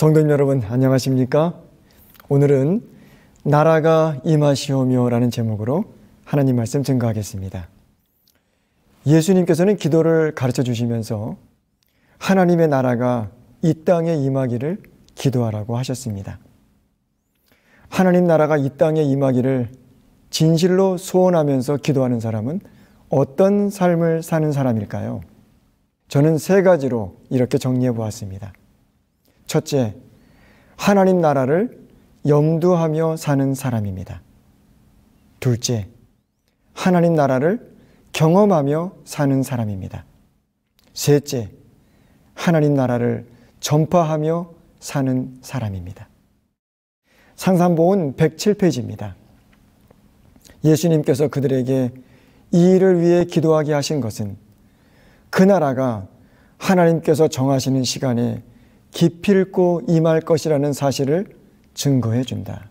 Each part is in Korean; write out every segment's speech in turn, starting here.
성도님 여러분, 안녕하십니까? 오늘은 나라가 임하시오며 라는 제목으로 하나님 말씀 증거하겠습니다. 예수님께서는 기도를 가르쳐 주시면서 하나님의 나라가 이 땅에 임하기를 기도하라고 하셨습니다. 하나님 나라가 이 땅에 임하기를 진실로 소원하면서 기도하는 사람은 어떤 삶을 사는 사람일까요? 저는 세 가지로 이렇게 정리해 보았습니다. 첫째, 하나님 나라를 염두하며 사는 사람입니다. 둘째, 하나님 나라를 경험하며 사는 사람입니다. 셋째, 하나님 나라를 전파하며 사는 사람입니다. 상산복음 107페이지입니다. 예수님께서 그들에게 이 일을 위해 기도하게 하신 것은 그 나라가 하나님께서 정하시는 시간에 기필코 임할 것이라는 사실을 증거해 준다.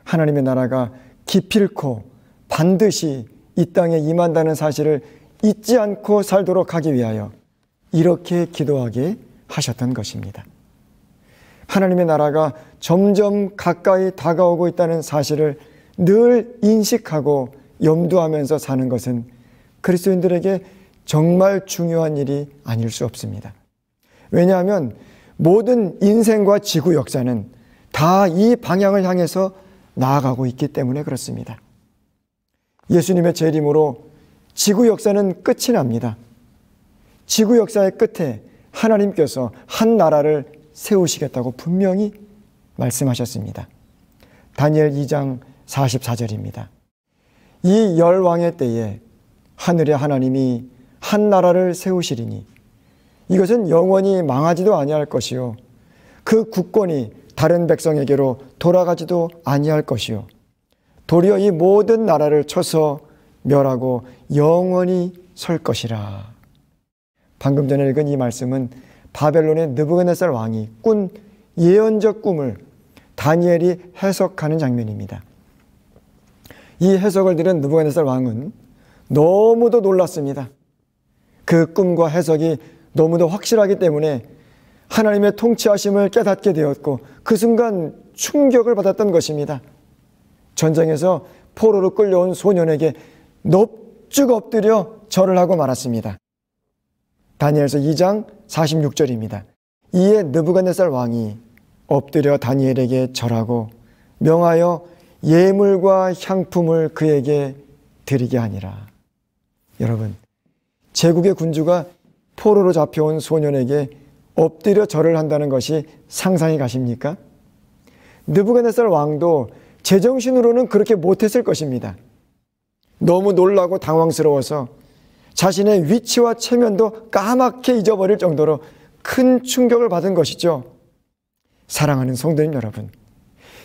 하나님의 나라가 기필코 반드시 이 땅에 임한다는 사실을 잊지 않고 살도록 하기 위하여 이렇게 기도하게 하셨던 것입니다. 하나님의 나라가 점점 가까이 다가오고 있다는 사실을 늘 인식하고 염두하면서 사는 것은 그리스도인들에게 정말 중요한 일이 아닐 수 없습니다. 왜냐하면 모든 인생과 지구 역사는 다 이 방향을 향해서 나아가고 있기 때문에 그렇습니다. 예수님의 재림으로 지구 역사는 끝이 납니다. 지구 역사의 끝에 하나님께서 한 나라를 세우시겠다고 분명히 말씀하셨습니다. 다니엘 2장 44절입니다. 이 열왕의 때에 하늘의 하나님이 한 나라를 세우시리니 이것은 영원히 망하지도 아니할 것이요 그 국권이 다른 백성에게로 돌아가지도 아니할 것이요 도리어 이 모든 나라를 쳐서 멸하고 영원히 설 것이라. 방금 전에 읽은 이 말씀은 바벨론의 느부갓네살 왕이 꾼 예언적 꿈을 다니엘이 해석하는 장면입니다. 이 해석을 들은 느부갓네살 왕은 너무도 놀랐습니다. 그 꿈과 해석이 너무도 확실하기 때문에 하나님의 통치하심을 깨닫게 되었고 그 순간 충격을 받았던 것입니다. 전쟁에서 포로로 끌려온 소년에게 넙죽 엎드려 절을 하고 말았습니다. 다니엘서 2장 46절입니다. 이에 느부갓네살 왕이 엎드려 다니엘에게 절하고 명하여 예물과 향품을 그에게 드리게 하니라. 여러분, 제국의 군주가 포로로 잡혀온 소년에게 엎드려 절을 한다는 것이 상상이 가십니까? 느부갓네살 왕도 제정신으로는 그렇게 못했을 것입니다. 너무 놀라고 당황스러워서 자신의 위치와 체면도 까맣게 잊어버릴 정도로 큰 충격을 받은 것이죠. 사랑하는 성도님 여러분,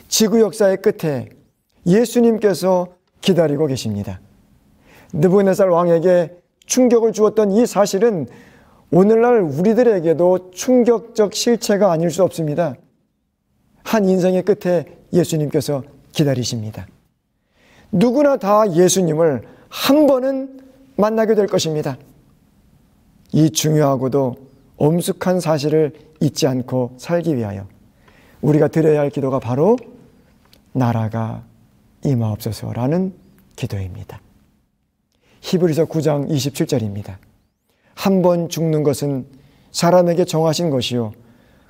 지구 역사의 끝에 예수님께서 기다리고 계십니다. 느부갓네살 왕에게 충격을 주었던 이 사실은 오늘날 우리들에게도 충격적 실체가 아닐 수 없습니다. 한 인생의 끝에 예수님께서 기다리십니다. 누구나 다 예수님을 한 번은 만나게 될 것입니다. 이 중요하고도 엄숙한 사실을 잊지 않고 살기 위하여 우리가 드려야 할 기도가 바로 나라가 임하옵소서라는 기도입니다. 히브리서 9장 27절입니다. 한 번 죽는 것은 사람에게 정하신 것이요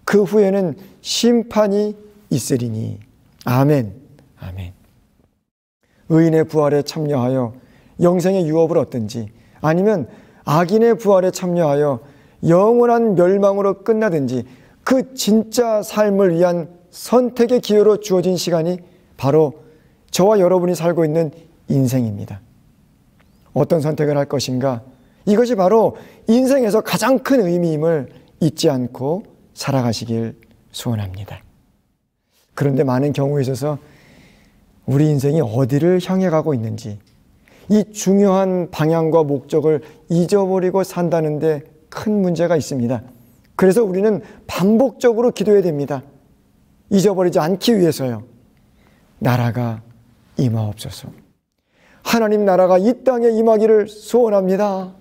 그 후에는 심판이 있으리니. 아멘. 아멘. 의인의 부활에 참여하여 영생의 유업을 얻든지 아니면 악인의 부활에 참여하여 영원한 멸망으로 끝나든지 그 진짜 삶을 위한 선택의 기회로 주어진 시간이 바로 저와 여러분이 살고 있는 인생입니다. 어떤 선택을 할 것인가? 이것이 바로 인생에서 가장 큰 의미임을 잊지 않고 살아가시길 소원합니다. 그런데 많은 경우에 있어서 우리 인생이 어디를 향해 가고 있는지 이 중요한 방향과 목적을 잊어버리고 산다는 데 큰 문제가 있습니다. 그래서 우리는 반복적으로 기도해야 됩니다. 잊어버리지 않기 위해서요. 나라가 임하옵소서. 하나님 나라가 이 땅에 임하기를 소원합니다.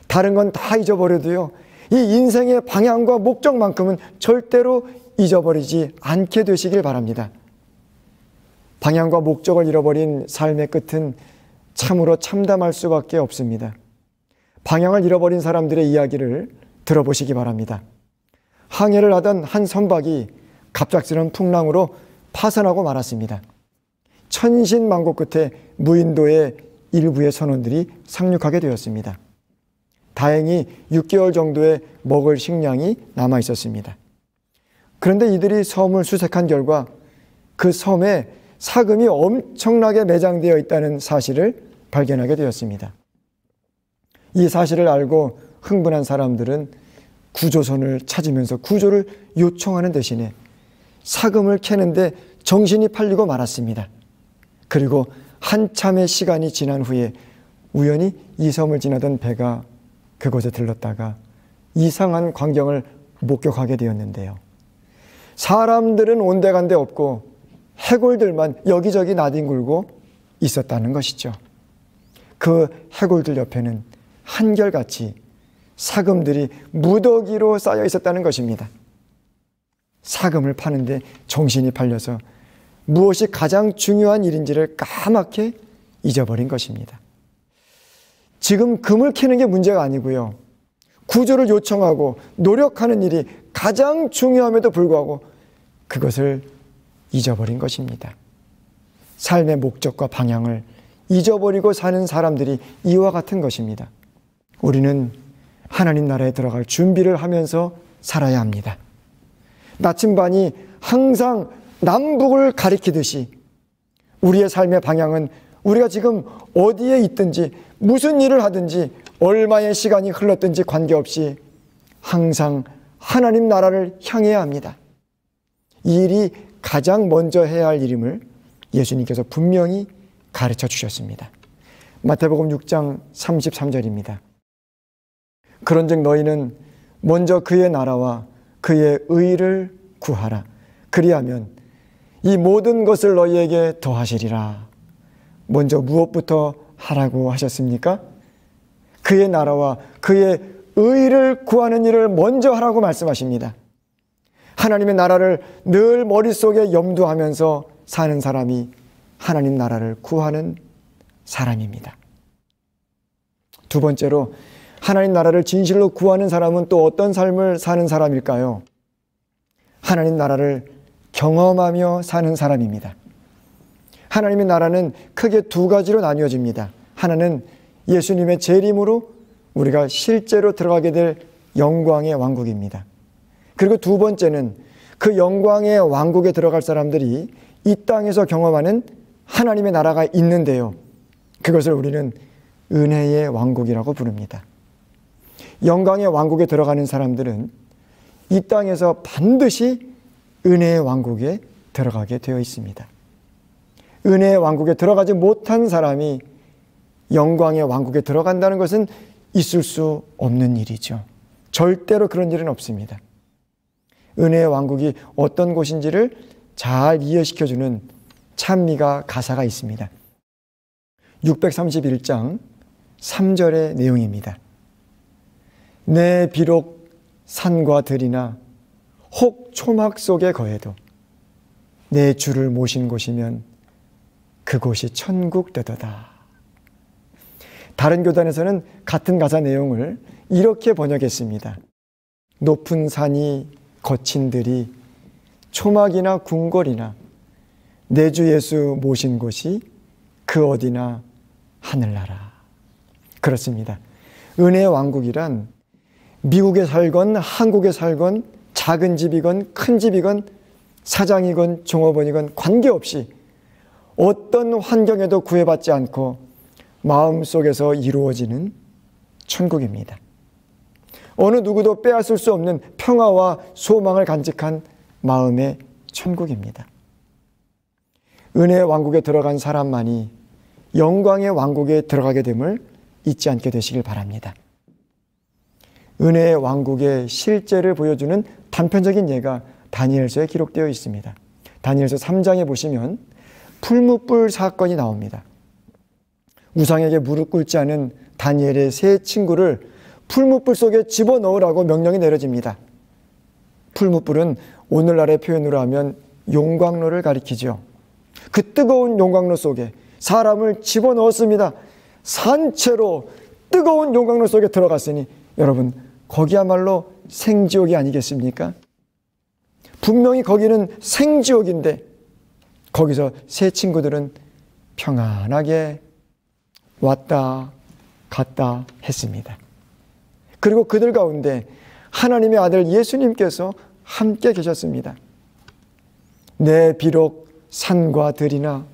다른 건 다 잊어버려도요, 이 인생의 방향과 목적만큼은 절대로 잊어버리지 않게 되시길 바랍니다. 방향과 목적을 잃어버린 삶의 끝은 참으로 참담할 수밖에 없습니다. 방향을 잃어버린 사람들의 이야기를 들어보시기 바랍니다. 항해를 하던 한 선박이 갑작스러운 풍랑으로 파산하고 말았습니다. 천신만고 끝에 무인도의 일부의 선원들이 상륙하게 되었습니다. 다행히 6개월 정도의 먹을 식량이 남아 있었습니다. 그런데 이들이 섬을 수색한 결과 그 섬에 사금이 엄청나게 매장되어 있다는 사실을 발견하게 되었습니다. 이 사실을 알고 흥분한 사람들은 구조선을 찾으면서 구조를 요청하는 대신에 사금을 캐는데 정신이 팔리고 말았습니다. 그리고 한참의 시간이 지난 후에 우연히 이 섬을 지나던 배가 그곳에 들렀다가 이상한 광경을 목격하게 되었는데요. 사람들은 온데간데 없고 해골들만 여기저기 나뒹굴고 있었다는 것이죠. 그 해골들 옆에는 한결같이 사금들이 무더기로 쌓여 있었다는 것입니다. 사금을 파는데 정신이 팔려서 무엇이 가장 중요한 일인지를 까맣게 잊어버린 것입니다. 지금 금을 캐는 게 문제가 아니고요. 구조를 요청하고 노력하는 일이 가장 중요함에도 불구하고 그것을 잊어버린 것입니다. 삶의 목적과 방향을 잊어버리고 사는 사람들이 이와 같은 것입니다. 우리는 하나님 나라에 들어갈 준비를 하면서 살아야 합니다. 나침반이 항상 남북을 가리키듯이 우리의 삶의 방향은 우리가 지금 어디에 있든지 무슨 일을 하든지 얼마의 시간이 흘렀든지 관계없이 항상 하나님 나라를 향해야 합니다. 이 일이 가장 먼저 해야 할 일임을 예수님께서 분명히 가르쳐 주셨습니다. 마태복음 6장 33절입니다. 그런즉 너희는 먼저 그의 나라와 그의 의를 구하라. 그리하면 이 모든 것을 너희에게 더하시리라. 먼저 무엇부터 하라고 하셨습니까? 그의 나라와 그의 의를 구하는 일을 먼저 하라고 말씀하십니다. 하나님의 나라를 늘 머릿속에 염두하면서 사는 사람이 하나님 나라를 구하는 사람입니다. 두 번째로 하나님 나라를 진실로 구하는 사람은 또 어떤 삶을 사는 사람일까요? 하나님 나라를 경험하며 사는 사람입니다. 하나님의 나라는 크게 두 가지로 나뉘어집니다. 하나는 예수님의 재림으로 우리가 실제로 들어가게 될 영광의 왕국입니다. 그리고 두 번째는 그 영광의 왕국에 들어갈 사람들이 이 땅에서 경험하는 하나님의 나라가 있는데요. 그것을 우리는 은혜의 왕국이라고 부릅니다. 영광의 왕국에 들어가는 사람들은 이 땅에서 반드시 은혜의 왕국에 들어가게 되어 있습니다. 은혜의 왕국에 들어가지 못한 사람이 영광의 왕국에 들어간다는 것은 있을 수 없는 일이죠. 절대로 그런 일은 없습니다. 은혜의 왕국이 어떤 곳인지를 잘 이해시켜주는 찬미가 가사가 있습니다. 631장 3절의 내용입니다. 내 비록 산과 들이나 혹 초막 속에 거해도 내 주를 모신 곳이면 그곳이 천국 되도다. 다른 교단에서는 같은 가사 내용을 이렇게 번역했습니다. 높은 산이 거친 들이 초막이나 궁궐이나 내 주 예수 모신 곳이 그 어디나 하늘나라. 그렇습니다. 은혜의 왕국이란 미국에 살건 한국에 살건 작은 집이건 큰 집이건 사장이건 종업원이건 관계없이 어떤 환경에도 구애받지 않고 마음속에서 이루어지는 천국입니다. 어느 누구도 빼앗을 수 없는 평화와 소망을 간직한 마음의 천국입니다. 은혜의 왕국에 들어간 사람만이 영광의 왕국에 들어가게 됨을 잊지 않게 되시길 바랍니다. 은혜의 왕국의 실제를 보여주는 단편적인 예가 다니엘서에 기록되어 있습니다. 다니엘서 3장에 보시면 풀무불 사건이 나옵니다. 우상에게 무릎 꿇지 않은 다니엘의 세 친구를 풀무불 속에 집어넣으라고 명령이 내려집니다. 풀무불은 오늘날의 표현으로 하면 용광로를 가리키죠. 그 뜨거운 용광로 속에 사람을 집어넣었습니다. 산채로 뜨거운 용광로 속에 들어갔으니 여러분, 거기야말로 생지옥이 아니겠습니까? 분명히 거기는 생지옥인데 거기서 세 친구들은 평안하게 왔다 갔다 했습니다. 그리고 그들 가운데 하나님의 아들 예수님께서 함께 계셨습니다. 내 비록 산과 들이나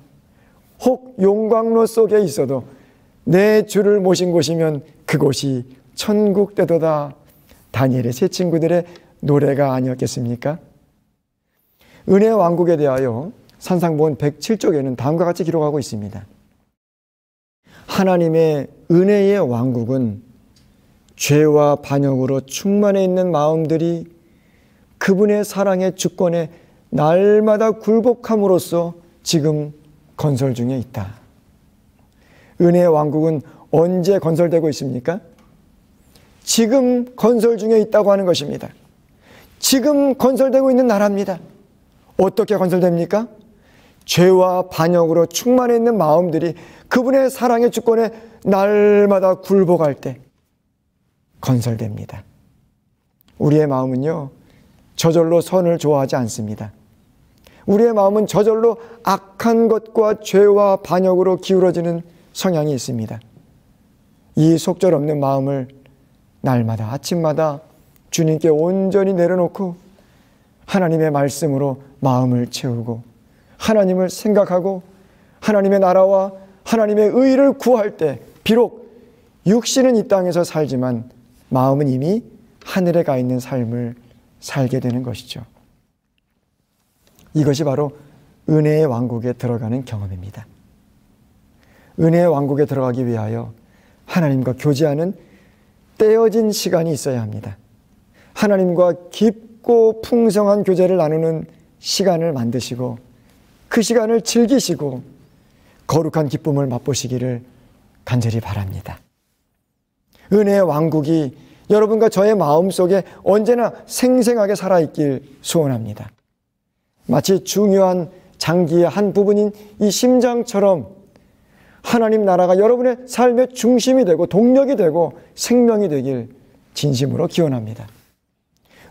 혹 용광로 속에 있어도 내 주를 모신 곳이면 그곳이 천국되도다. 다니엘의 세 친구들의 노래가 아니었겠습니까? 은혜의 왕국에 대하여 산상본 107쪽에는 다음과 같이 기록하고 있습니다. 하나님의 은혜의 왕국은 죄와 반역으로 충만해 있는 마음들이 그분의 사랑의 주권에 날마다 굴복함으로써 지금 건설 중에 있다. 은혜의 왕국은 언제 건설되고 있습니까? 지금 건설 중에 있다고 하는 것입니다. 지금 건설되고 있는 나라입니다. 어떻게 건설됩니까? 죄와 반역으로 충만해 있는 마음들이 그분의 사랑의 주권에 날마다 굴복할 때 건설됩니다. 우리의 마음은요, 저절로 선을 좋아하지 않습니다. 우리의 마음은 저절로 악한 것과 죄와 반역으로 기울어지는 성향이 있습니다. 이 속절없는 마음을 날마다 아침마다 주님께 온전히 내려놓고 하나님의 말씀으로 마음을 채우고 하나님을 생각하고 하나님의 나라와 하나님의 의를 구할 때 비록 육신은 이 땅에서 살지만 마음은 이미 하늘에 가 있는 삶을 살게 되는 것이죠. 이것이 바로 은혜의 왕국에 들어가는 경험입니다. 은혜의 왕국에 들어가기 위하여 하나님과 교제하는 떼어진 시간이 있어야 합니다. 하나님과 깊고 풍성한 교제를 나누는 시간을 만드시고 그 시간을 즐기시고 거룩한 기쁨을 맛보시기를 간절히 바랍니다. 은혜의 왕국이 여러분과 저의 마음속에 언제나 생생하게 살아있길 소원합니다. 마치 중요한 장기의 한 부분인 이 심장처럼 하나님 나라가 여러분의 삶의 중심이 되고 동력이 되고 생명이 되길 진심으로 기원합니다.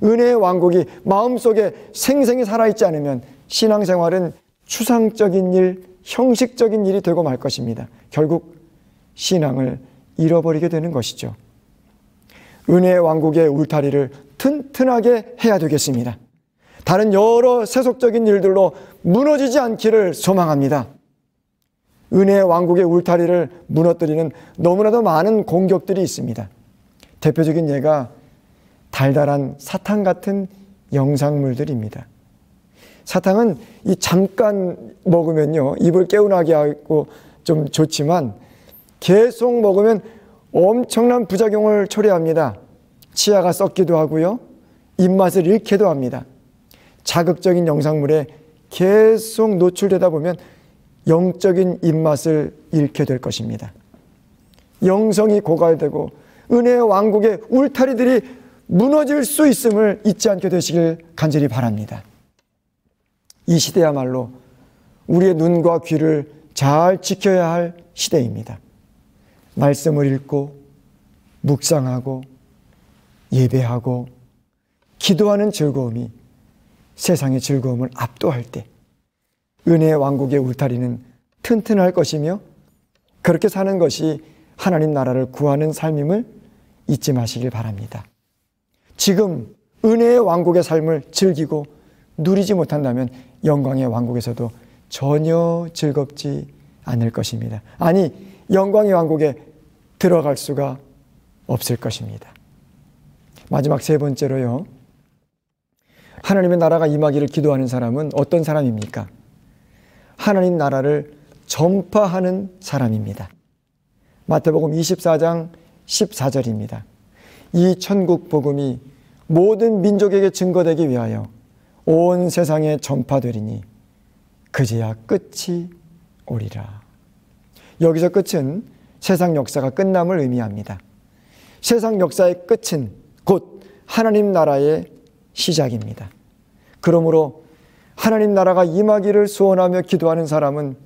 은혜의 왕국이 마음속에 생생히 살아있지 않으면 신앙생활은 추상적인 일, 형식적인 일이 되고 말 것입니다. 결국 신앙을 잃어버리게 되는 것이죠. 은혜의 왕국의 울타리를 튼튼하게 해야 되겠습니다. 다른 여러 세속적인 일들로 무너지지 않기를 소망합니다. 은혜의 왕국의 울타리를 무너뜨리는 너무나도 많은 공격들이 있습니다. 대표적인 예가 달달한 사탕 같은 영상물들입니다. 사탕은 이 잠깐 먹으면요, 입을 개운하게 하고 좀 좋지만 계속 먹으면 엄청난 부작용을 초래합니다. 치아가 썩기도 하고요, 입맛을 잃게도 합니다. 자극적인 영상물에 계속 노출되다 보면 영적인 입맛을 잃게 될 것입니다. 영성이 고갈되고 은혜의 왕국의 울타리들이 무너질 수 있음을 잊지 않게 되시길 간절히 바랍니다. 이 시대야말로 우리의 눈과 귀를 잘 지켜야 할 시대입니다. 말씀을 읽고 묵상하고 예배하고 기도하는 즐거움이 세상의 즐거움을 압도할 때 은혜의 왕국의 울타리는 튼튼할 것이며 그렇게 사는 것이 하나님 나라를 구하는 삶임을 잊지 마시길 바랍니다. 지금 은혜의 왕국의 삶을 즐기고 누리지 못한다면 영광의 왕국에서도 전혀 즐겁지 않을 것입니다. 아니, 영광의 왕국에 들어갈 수가 없을 것입니다. 마지막 세 번째로요, 하나님의 나라가 임하기를 기도하는 사람은 어떤 사람입니까? 하나님 나라를 전파하는 사람입니다. 마태복음 24장 14절입니다. 이 천국 복음이 모든 민족에게 증거되기 위하여 온 세상에 전파되리니 그제야 끝이 오리라. 여기서 끝은 세상 역사가 끝남을 의미합니다. 세상 역사의 끝은 곧 하나님 나라의 시작입니다. 그러므로 하나님 나라가 임하기를 소원하며 기도하는 사람은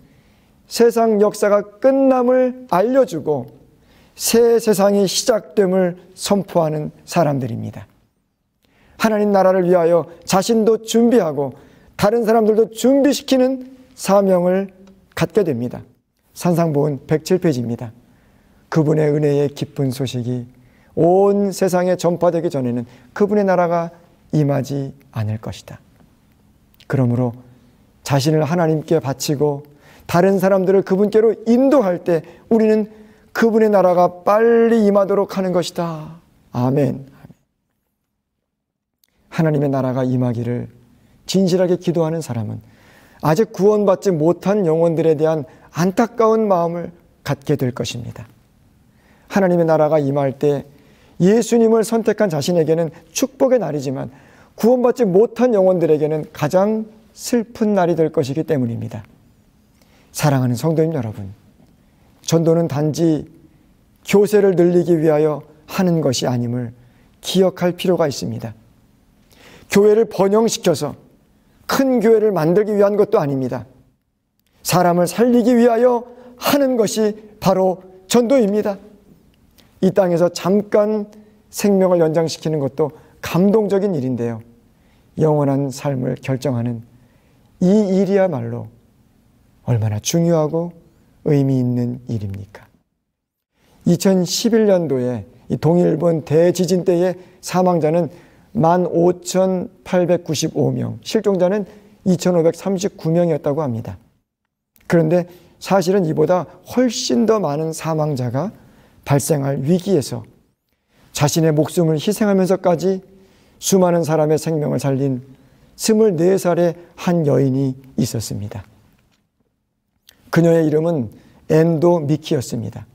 세상 역사가 끝남을 알려주고 새 세상이 시작됨을 선포하는 사람들입니다. 하나님 나라를 위하여 자신도 준비하고 다른 사람들도 준비시키는 사명을 갖게 됩니다. 산상보훈 107페이지입니다. 그분의 은혜의 기쁜 소식이 온 세상에 전파되기 전에는 그분의 나라가 임하지 않을 것이다. 그러므로 자신을 하나님께 바치고 다른 사람들을 그분께로 인도할 때 우리는 그분의 나라가 빨리 임하도록 하는 것이다. 아멘. 하나님의 나라가 임하기를 진실하게 기도하는 사람은 아직 구원받지 못한 영혼들에 대한 안타까운 마음을 갖게 될 것입니다. 하나님의 나라가 임할 때 예수님을 선택한 자신에게는 축복의 날이지만 구원받지 못한 영혼들에게는 가장 슬픈 날이 될 것이기 때문입니다. 사랑하는 성도님 여러분, 전도는 단지 교세를 늘리기 위하여 하는 것이 아님을 기억할 필요가 있습니다. 교회를 번영시켜서 큰 교회를 만들기 위한 것도 아닙니다. 사람을 살리기 위하여 하는 것이 바로 전도입니다. 이 땅에서 잠깐 생명을 연장시키는 것도 감동적인 일인데요. 영원한 삶을 결정하는 이 일이야말로 얼마나 중요하고 의미 있는 일입니까? 2011년도에 이 동일본 대지진 때의 사망자는 15,895명, 실종자는 2,539명이었다고 합니다. 그런데 사실은 이보다 훨씬 더 많은 사망자가 발생할 위기에서 자신의 목숨을 희생하면서까지 수많은 사람의 생명을 살린 24살의 한 여인이 있었습니다. 그녀의 이름은 엔도 미키였습니다.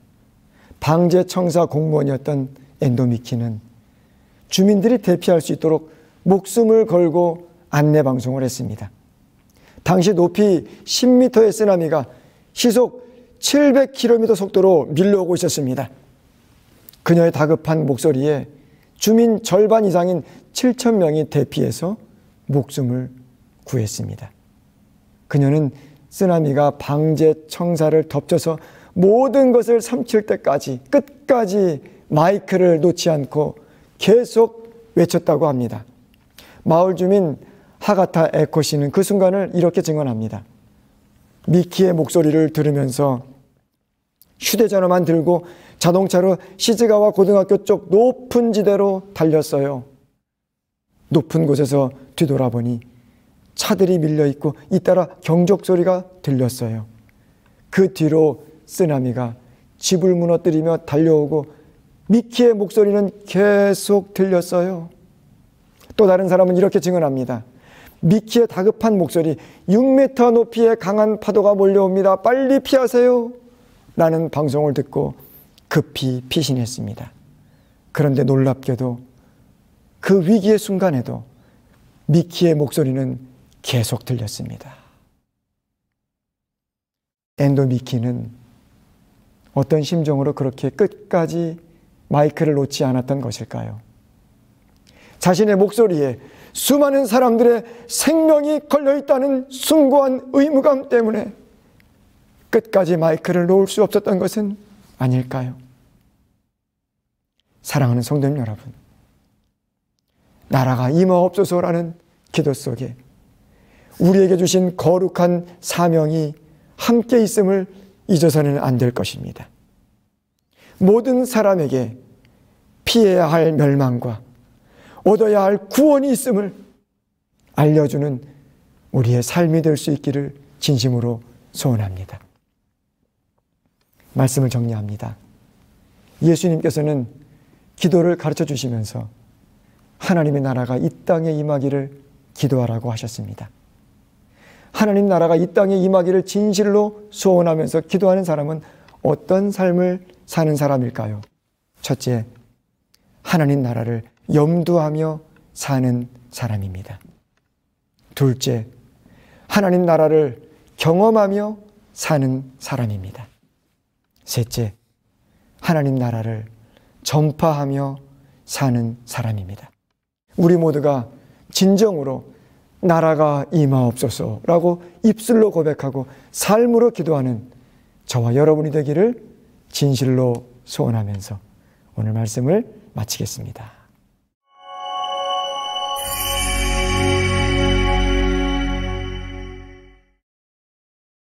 방재청사 공무원이었던 엔도 미키는 주민들이 대피할 수 있도록 목숨을 걸고 안내방송을 했습니다. 당시 높이 10m의 쓰나미가 시속 700km 속도로 밀려오고 있었습니다. 그녀의 다급한 목소리에 주민 절반 이상인 7,000명이 대피해서 목숨을 구했습니다. 그녀는 쓰나미가 방재청사를 덮쳐서 모든 것을 삼킬 때까지 끝까지 마이크를 놓지 않고 계속 외쳤다고 합니다. 마을 주민 하가타 에코 씨는 그 순간을 이렇게 증언합니다. 미키의 목소리를 들으면서 휴대전화만 들고 자동차로 시즈가와 고등학교 쪽 높은 지대로 달렸어요. 높은 곳에서 뒤돌아보니 차들이 밀려있고 잇따라 경적 소리가 들렸어요. 그 뒤로 쓰나미가 집을 무너뜨리며 달려오고 미키의 목소리는 계속 들렸어요. 또 다른 사람은 이렇게 증언합니다. 미키의 다급한 목소리, 6m 높이의 강한 파도가 몰려옵니다. 빨리 피하세요. 라는 방송을 듣고 급히 피신했습니다. 그런데 놀랍게도 그 위기의 순간에도 미키의 목소리는 계속 들렸습니다. 엔도 미키는 어떤 심정으로 그렇게 끝까지 마이크를 놓지 않았던 것일까요? 자신의 목소리에 수많은 사람들의 생명이 걸려있다는 숭고한 의무감 때문에 끝까지 마이크를 놓을 수 없었던 것은 아닐까요? 사랑하는 성도님 여러분, 나라가 임하옵소서라는 기도 속에 우리에게 주신 거룩한 사명이 함께 있음을 잊어서는 안 될 것입니다. 모든 사람에게 피해야 할 멸망과 얻어야 할 구원이 있음을 알려주는 우리의 삶이 될 수 있기를 진심으로 소원합니다. 말씀을 정리합니다. 예수님께서는 기도를 가르쳐 주시면서 하나님의 나라가 이 땅에 임하기를 기도하라고 하셨습니다. 하나님 나라가 이 땅에 임하기를 진실로 소원하면서 기도하는 사람은 어떤 삶을 사는 사람일까요? 첫째, 하나님 나라를 염두하며 사는 사람입니다. 둘째, 하나님 나라를 경험하며 사는 사람입니다. 셋째, 하나님 나라를 전파하며 사는 사람입니다. 우리 모두가 진정으로 나라가 임하옵소서라고 입술로 고백하고 삶으로 기도하는 저와 여러분이 되기를 진실로 소원하면서 오늘 말씀을 마치겠습니다.